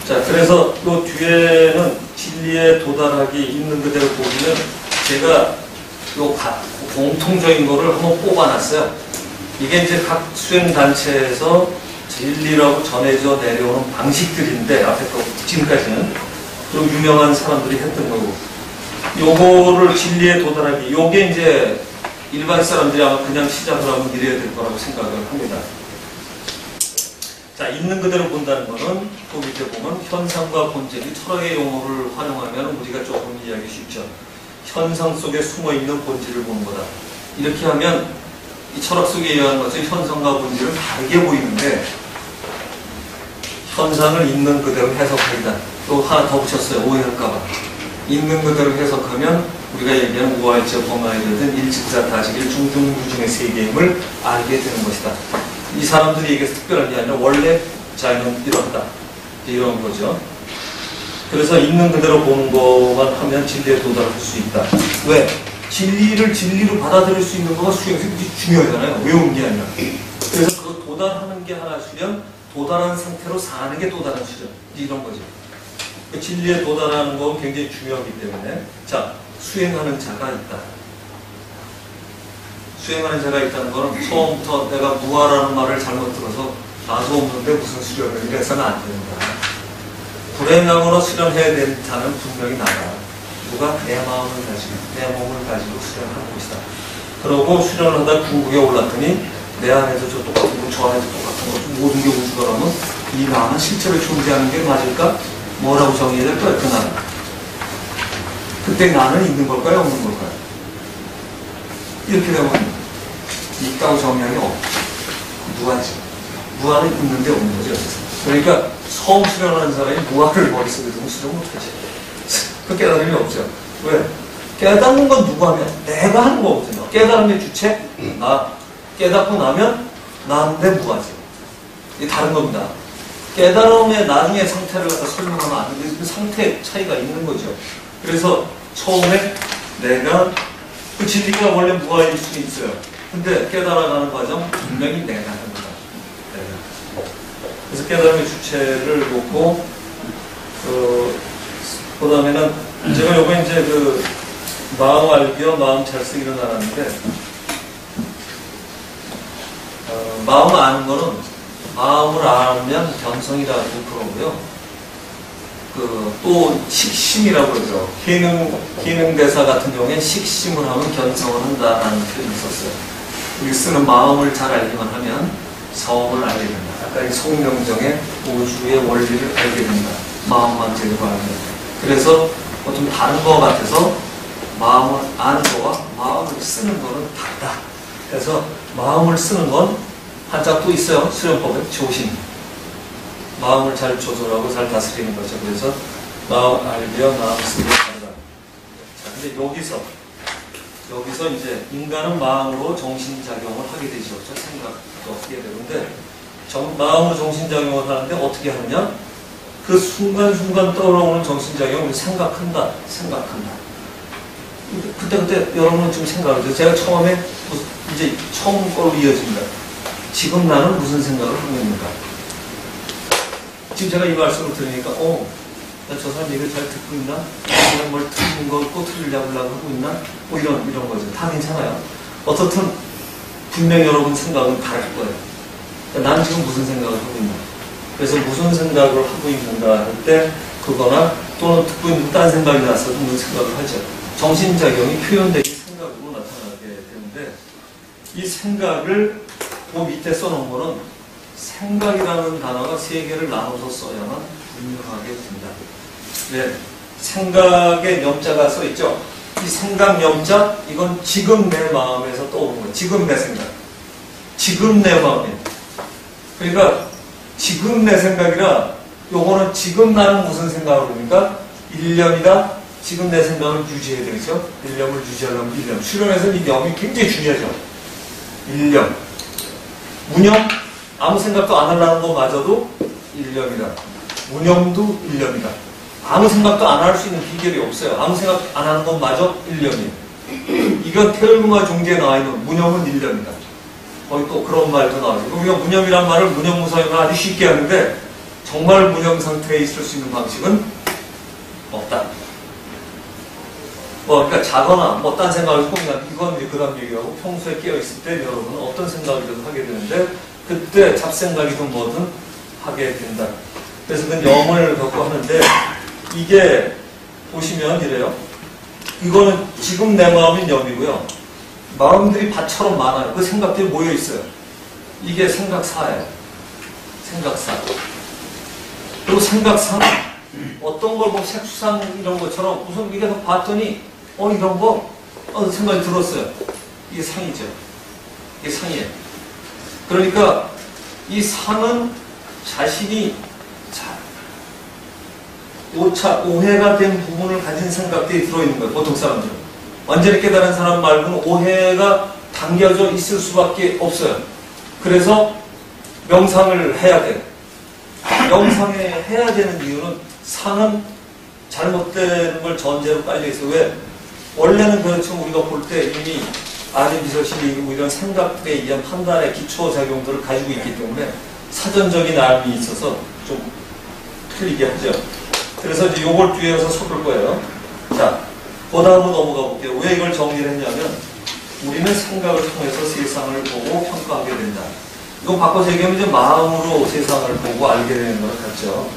자, 그래서 요 뒤에는 진리에 도달하기 있는 그대로 보기는 제가 요 공통적인 거를 한번 뽑아놨어요. 이게 이제 각 수행단체에서 진리라고 전해져 내려오는 방식들인데, 앞에 거 지금까지는 좀 유명한 사람들이 했던 거고, 요거를 진리에 도달하기, 요게 이제 일반 사람들이 아마 그냥 시작을 하면 이래야 될 거라고 생각을 합니다. 자, 있는 그대로 본다는 거는 그 밑에 보면 현상과 본질, 이 철학의 용어를 활용하면 우리가 조금 이해하기 쉽죠. 현상 속에 숨어있는 본질을 보는 거다. 이렇게 하면 이 철학 속에 의한 것은 현상과 본질은 다르게 보이는데, 현상을 있는 그대로 해석하기다. 또 하나 더 붙였어요. 오해할까봐. 있는 그대로 해석하면 우리가 얘기하는 우화일체 범하이든 일직사 다식일 중중무중의 세계임을 알게 되는 것이다. 이 사람들이 얘기해서 특별한 게 아니라 원래 자연은 이렇다. 이런 거죠. 그래서 있는 그대로 보는 것만 하면 진리에 도달할 수 있다. 왜? 진리를 진리로 받아들일 수 있는 거가 수행에서 중요하잖아요. 외우는 게 아니라. 그래서 그 도달하는 게 하나 수련, 도달한 상태로 사는 게 또 다른 수련. 이런 거죠. 그 진리에 도달하는 건 굉장히 중요하기 때문에, 자, 수행하는 자가 있다. 수행하는 자가 있다는 거는 처음부터 내가 무아라는 말을 잘못 들어서 나도 없는데 무슨 수련을 이래서는 안 된다. 불행하거나 수련해야 되는 자는 분명히 나다. 누가 내 마음을 가지고 내 몸을 가지고 수련하는 것이다. 그러고 수련을 하다 궁극에 올랐더니 내 안에도 저 똑같은 거, 저 안에도 똑같은 거, 모든 게 우주가라면 이 나는 실제로 존재하는 게 맞을까? 뭐라고 정의해야 될까요? 그 나는. 그때 나는 있는 걸까요? 없는 걸까요? 이렇게 되면 있다고 정의하기 없죠. 무아지. 무아는 있는데 없는 거죠. 그러니까 처음 수련하는 사람이 무아를 머릿속에 두면 수련 못하지. 그 깨달음이 없죠. 왜? 깨닫는 건 누구 하면? 내가 하는 거거든요. 깨달음의 주체? 나. 깨닫고 나면 나인데 무아지. 이게 다른 겁니다. 깨달음의 나중에 상태를 갖다 설명하면 안 되는 상태 차이가 있는 거죠. 그래서 처음에 내가 그 진리가 원래 무아일 수 있어요. 근데 깨달아가는 과정 분명히 내가 하는 거다. 내가. 그래서 깨달음의 주체를 놓고 그 다음에는 제가 요번에 이제 그 마음 알기와 마음 잘 쓰기로 나눴는데, 마음 아는 거는 마음을 알면 견성이라고 그러고요. 또 식심이라고 그러죠. 기능 대사 같은 경우에 식심을 하면 견성을 한다라는 표현이 있었어요. 우리 쓰는 마음을 잘 알기만 하면 성을 알게 된다. 아까 이 송명정의 우주의 원리를 알게 된다. 마음만 제대로 알면. 그래서 좀 다른 것 같아서 마음을 아는 거와 마음을 쓰는 거는 다르다. 그래서 마음을 쓰는 건 한자 또 있어요. 수련법에 조심. 마음을 잘 조절하고 잘 다스리는 거죠. 그래서 마음 알기와 마음 쓰기가 다르다. 자, 근데 여기서 이제 인간은 마음으로 정신작용을 하게 되죠. 생각도 하게 되는데, 마음으로 정신작용을 하는데 어떻게 하느냐? 그 순간순간 떠오르는 정신작용을 생각한다. 그때 여러분은 좀 생각을 해요. 제가 처음에 이제 처음 걸로 이어집니다. 지금 나는 무슨 생각을 하고 있는가? 지금 제가 이 말씀을 들으니까, 저 사람 얘기를 잘 듣고 있나? 그냥 뭘 틀린 거 또 틀리려고 하고 있나? 뭐 이런 거죠. 다 괜찮아요. 어떻든 분명히 여러분 생각은 다를 거예요. 그러니까 난 지금 무슨 생각을 하고 있나? 그래서 무슨 생각을 하고 있는가 할 때 그거나 또는 듣고 있는 딴 생각이 나서 무슨 생각을 하죠. 정신작용이 표현되기 생각으로 나타나게 되는데, 이 생각을 그 밑에 써놓은 거는 생각이라는 단어가 세 개를 나눠서 써야만 분명하게 된다. 네, 생각의 염자가 써있죠. 이 생각 염자, 이건 지금 내 마음에서 떠오르는 거예요. 지금 내 생각. 지금 내 마음에. 그러니까 지금 내 생각이라, 요거는 지금 나는 무슨 생각을 합니까? 일념이다. 지금 내 생각을 유지해야 되겠죠? 일념을 유지하려면 일념. 수련에서는 이 염이 굉장히 중요하죠. 일념. 무념? 아무 생각도 안 하려는 것마저도 일념이다. 무념도 일념이다. 아무 생각도 안 할 수 있는 비결이 없어요. 아무 생각 안 하는 것마저 일념이에요. 이건 태을궁화 종기에 나와 있는 무념은 일념이다. 거기 또 그런 말도 나와요. 우리가 무념이란 말을 무념무상을 아주 쉽게 하는데, 정말 무념 상태에 있을 수 있는 방식은 없다. 그러니까 자거나 딴 생각을 꾸미면 이건 이제 그 다음 얘기하고 평소에 깨어있을 때 여러분은 어떤 생각이든 하게 되는데 그때 잡생각이든 뭐든 하게 된다. 그래서 그 영을 갖고 하는데 이게 보시면 이래요. 이거는 지금 내 마음인 영이고요. 마음들이 밭처럼 많아요. 그 생각들이 모여 있어요. 이게 생각사예요. 생각사. 그리고 생각사 어떤 걸 색수상 이런 것처럼 우선 이게 봤더니 이런 거 생각이 들었어요. 이게 상이죠. 이게 상이에요. 그러니까 이 상은 자신이 오해가 된 부분을 가진 생각들이 들어있는 거예요. 보통 사람들은. 완전히 깨달은 사람 말고는 오해가 담겨져 있을 수밖에 없어요. 그래서 명상을 해야 돼요. 명상에 해야 되는 이유는 상은 잘못되는 걸 전제로 깔려있어요. 왜? 원래는 그렇죠. 우리가 볼 때 이미 아주비서실이 이런 생각에 의한 판단의 기초작용들을 가지고 있기 때문에 사전적인 알미 있어서 좀 틀리게 하죠. 그래서 이제 요걸 뒤에서 섞을 거예요. 자, 그 다음으로 넘어가 볼게요. 왜 이걸 정리를 했냐면 우리는 생각을 통해서 세상을 보고 평가하게 된다. 이건 바꿔서 얘기하면 이제 마음으로 세상을 보고 알게 되는 것 같죠.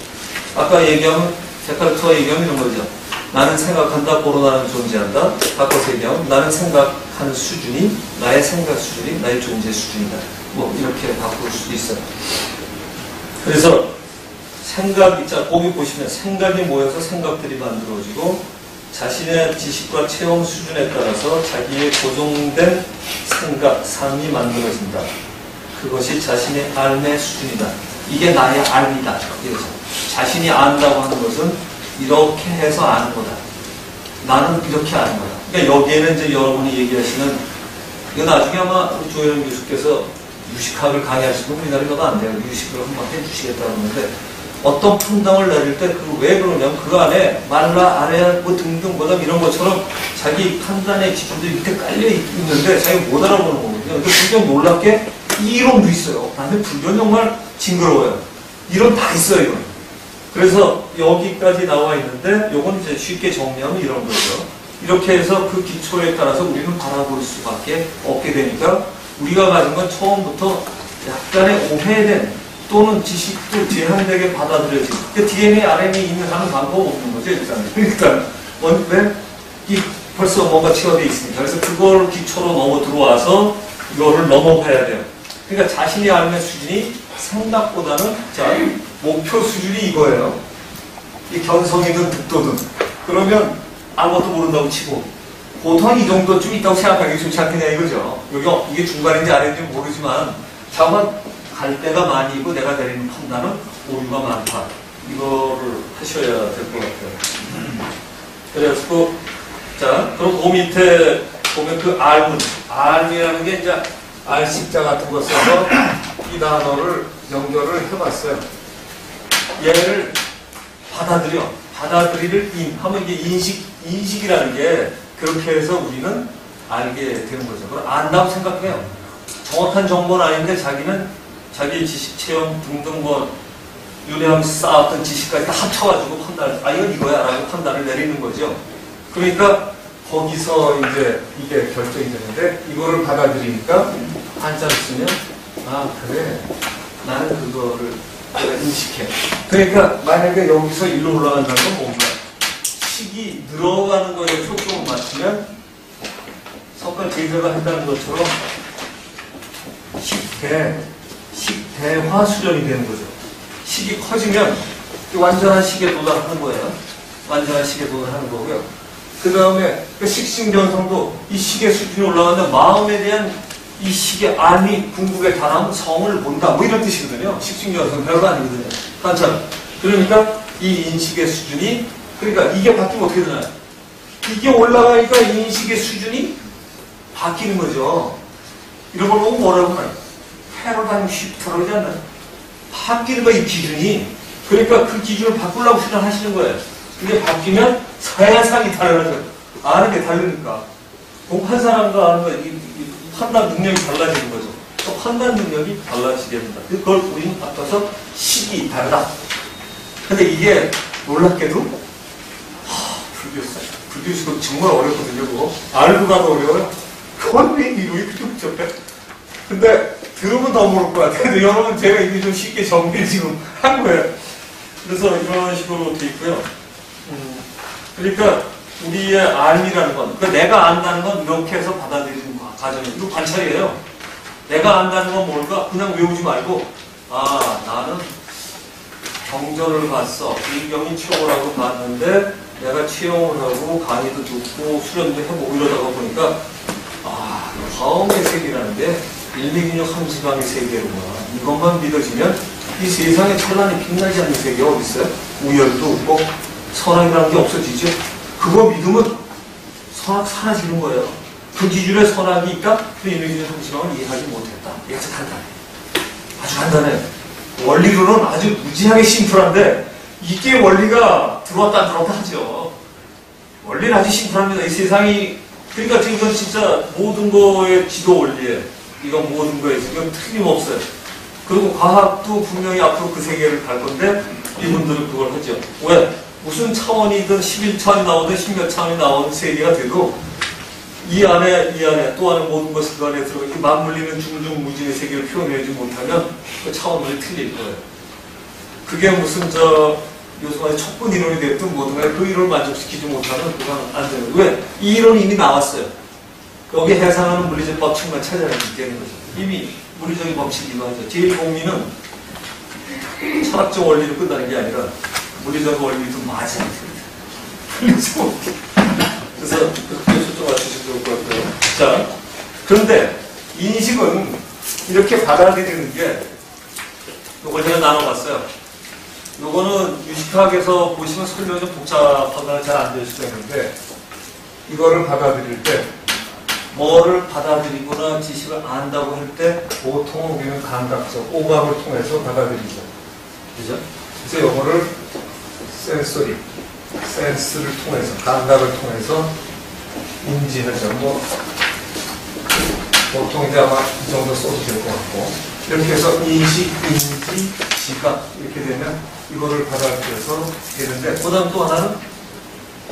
아까 얘기하면 데카르트가 얘기하면 이런 거죠. 나는 생각한다, 고로 나는 존재한다. 바꿔서 얘기하면 나는 생각하는 수준이 나의 생각 수준이 나의 존재 수준이다. 뭐 이렇게 바꿀 수도 있어요. 그래서 생각 있자 거기 보시면 생각이 모여서 생각들이 만들어지고 자신의 지식과 체험 수준에 따라서 자기의 고정된 생각, 삶이 만들어진다. 그것이 자신의 알의 수준이다. 이게 나의 알이다. 이거죠. 자신이 안다고 하는 것은 이렇게 해서 아는 거다. 나는 이렇게 아는 거다. 그러니까 여기에는 이제 여러분이 얘기하시는 이거 나중에 아마 우리 조혜련 교수께서 유식학을 강의하시고 우리나라가 안 돼요. 유식을 한번 해주시겠다고 하는데 어떤 판단을 내릴 때 그 왜 그러냐면 그 안에 말라, 아래, 뭐 등등 뭐다 이런 것처럼 자기 판단의 기준들이 이렇게 깔려 있는데 자기가 못 알아보는 거거든요. 근데 굉장히 놀랍게 이 이론도 있어요. 나는 불교는 정말 징그러워요. 이론 다 있어요, 이건. 그래서 여기까지 나와 있는데 요건 이제 쉽게 정리하면 이런 거죠. 이렇게 해서 그 기초에 따라서 우리는 바라볼 수밖에 없게 되니까 우리가 가진 건 처음부터 약간의 오해된 또는 지식도 제한되게 받아들여지고 그 DNA, RNA 있는 하는 방법 없는 거죠, 일단. 그러니까 벌써 뭔가 치워져 있으니까. 그래서 그걸 기초로 넘어 들어와서 이거를 넘어가야 돼요. 그러니까 자신이 알는 수준이 생각보다는 목표 수준이 이거예요. 이 견성이든 득도든. 그러면 아무것도 모른다고 치고 보통 이 정도쯤 있다고 생각하기 좋지 않겠냐 이거죠. 이게 중간인지 아래인지 모르지만 다만 갈 때가 많이 있고 내가 내리는 판단은 오류가 많다. 이거를 하셔야 될 것 같아요. 그래서 그럼 그 밑에 보면 그 알문, 알이라는 게 이제 알식자 같은 거 써서 이 단어를 연결을 해봤어요. 얘를 받아들이를 하면 이게 인식이라는 게 그렇게 해서 우리는 알게 되는 거죠. 그럼 안다고 생각해요. 정확한 정보는 아닌데 자기는 자기 지식, 체험 등등 유래하면서 쌓았던 지식까지 다 합쳐가지고 판단을, 이건 이거야 라고 판단을 내리는 거죠. 그러니까 거기서 이제 이게 결정이 되는데 이거를 받아들이니까 한자를 쓰면 그래 나는 그거를 내가 인식해. 그러니까 만약에 여기서 일로 올라간다는 건 뭔가 식이 늘어가는 거에 초점을 맞추면 석가 제자가 한다는 것처럼 식대화 수련이 되는 거죠. 식이 커지면 완전한 식에 도달하는 거예요. 완전한 식에 도달하는 거고요. 그 다음에 식신견성도 이 식의 수준이 올라가는데 마음에 대한 이 식의 안이 궁극에 달하면 성을 본다. 뭐 이런 뜻이거든요. 식신견성 별거 아니거든요. 한참. 그러니까 이 인식의 수준이 그러니까 이게 바뀌면 어떻게 되나요? 이게 올라가니까 인식의 수준이 바뀌는 거죠. 이런 걸 보고 뭐라고 하나요? 패러다임 시프트라고 하지 않나요? 바뀌는 거야, 이 기준이. 그러니까 그 기준을 바꾸려고 생각하시는 거예요. 이게 바뀌면 세상이 달라져요. 아는 게 다르니까. 한 사람과 아는 거, 판단 능력이 달라지는 거죠. 또 판단 능력이 달라지게 된다. 그걸 우리는 바꿔서 식이 다르다. 근데 이게 놀랍게도 불교수가 정말 어렵거든요. 그거 알고 가도 어려워요. 그건 왜 이름이 그렇게 복잡해? 근데 들으면 더 모를 것 같아요. 근데 여러분 제가 이게 좀 쉽게 정리를 지금 한 거예요. 그래서 이런 식으로 돼 있고요. 그러니까 우리의 알미라는 건, 그러니까 내가 안다는 건 이렇게 해서 받아들이는 과정이에요. 이거 관찰이에요. 내가 안다는 건 뭘까? 그냥 외우지 말고, 아, 나는 경전을 봤어. 이경이 최고라고 봤는데, 내가 채용을 하고, 강의도 듣고, 수련도 해보고 이러다가 보니까, 아, 화엄의 세계라는 게, 일미균형 함수강의 세계로구나. 이것만 믿어지면, 이 세상에 찬란히 빛나지 않는 세계가 어디 있어요? 우열도 없고, 선악이라는 게 없어지죠. 그거 믿으면 선악 사라지는 거예요. 그 기준에 선악이 있다? 그 일미균형 함수강을 이해하지 못했다. 이게 아주 간단해. 아주 간단해. 원리로는 아주 무지하게 심플한데, 이게 원리가 들어왔다 안 들어왔다 하죠. 원리는 아주 심플합니다. 이 세상이, 그러니까 이건 진짜 모든 거의 지도 원리에, 이건 모든 거에 지금 틀림없어요. 그리고 과학도 분명히 앞으로 그 세계를 갈 건데, 이분들은 그걸 하죠. 왜? 무슨 차원이든 11차원이 나오든 10몇 차원이 나오는 세계가 돼도, 이 안에, 또 안에 모든 것을 그 안에 들어가, 이 맞물리는 중중무진의 세계를 표현하지 못하면, 그 차원이 틀릴 거예요. 그게 무슨 요즘에 첩분 이론이 됐든 뭐든 간에 그 이론을 만족시키지 못하면 그건 안 되는 거예요. 왜? 이 이론이 이미 나왔어요. 여기 해상하는 물리적 법칙만 찾아내면 되는 거죠. 이미 물리적인 법칙이기도 하죠. 제일 공리는 철학적 원리로 끝나는 게 아니라 물리적 원리도 맞아야 됩니다. 그래서 그렇게 초점 맞추시면 좋을 것 같아요. 자, 그런데 인식은 이렇게 받아들이는 게 이걸 제가 나눠봤어요. 요거는 유식학에서 보시면 설명이 좀 복잡하거나 잘 안 될 수가 있는데, 이거를 받아들일 때 뭐를 받아들이거나 지식을 안다고 할 때 보통 우리는 감각적 오감을 통해서 받아들이죠. 그죠? 그래서 요거를 센스를 통해서, 감각을 통해서 인지하죠. 보통 이제 아마 이 정도 써도 될 것 같고, 이렇게 해서 인식, 인지, 지각 이렇게 되면 이거를 받아들여서 되는데, 그 다음 또 하나는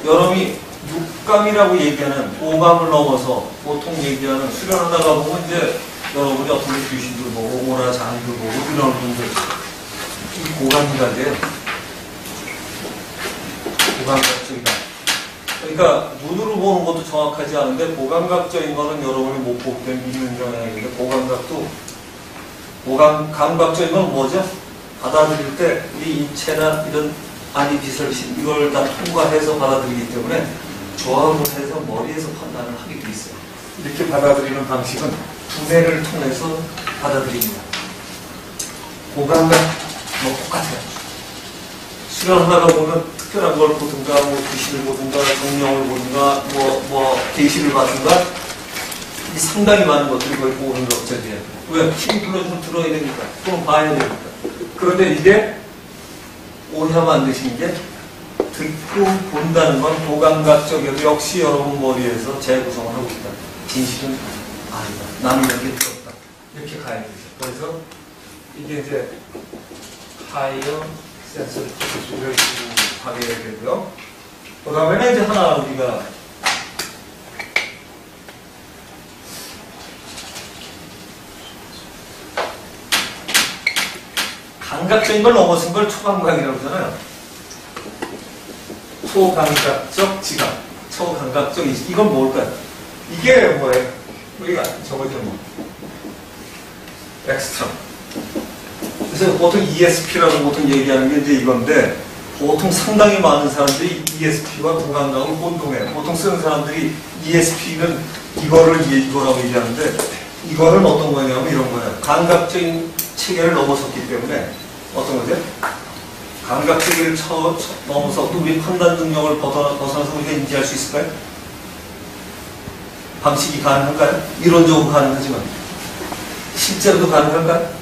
여러분이 육감이라고 얘기하는 오감을 넘어서 보통 얘기하는 수련하다가 보면 이제 여러분이 어떤 귀신들 보고 오나 장들 보고 이런 분들 이 고감이라는데 고감각적이다. 그러니까 눈으로 보는 것도 정확하지 않은데 고감각적인 거는 여러분이 못 보기 때문에 믿는 영향인데 감각적인 건 뭐죠? 받아들일 때 우리 인체나 이런 아니 비설신 이걸 다 통과해서 받아들이기 때문에 조합을 해서 머리에서 판단을 하게 돼 있어요. 이렇게 받아들이는 방식은 두뇌를 통해서 받아들입니다. 고감각 뭐 똑같아요. 수련하다가 보면 특별한 걸 보든가 뭐 귀신을 보든가 성령을 보든가 뭐 계시를 받든가 이 상당히 많은 것들이 거의 보는 것들이에요. 왜? 힘이 불러주면 들어야 되니까 또는 봐야 되니까. 그런데 이게 오해하면 안 되시는 게 듣고 본다는 건 고감각적이어도 역시 여러분 머리에서 재구성을 하고 있다. 진실은 아니다. 나는 이렇게 들었다. 이렇게 가야 되죠. 그래서 이게 이제 하이어 센서리 프로세스를 하게 되고요. 그 다음에는 이제 하나 우리가 감각적인 걸 넘어선 걸 초감각이라고 하잖아요. 초감각적 지각, 초감각적 인식. 이건 뭘까요? 이게 뭐예요? 우리가 저거죠 뭐. 엑스트라. 그래서 보통 ESP라고 보통 얘기하는 게 이제 이건데, 보통 상당히 많은 사람들이 ESP와 고감각을 혼동해요. 보통 쓰는 사람들이 ESP는 이거라고 얘기하는데, 이거는 어떤 거냐면 이런 거예요. 감각적인 체계를 넘어섰기 때문에 어떤 거죠? 감각 체계를 넘어서 우리 판단 능력을 벗어나서 우리가 인지할 수 있을까요? 방식이 가능한가요? 이론적으로 가능하지만 실제로도 가능한가요?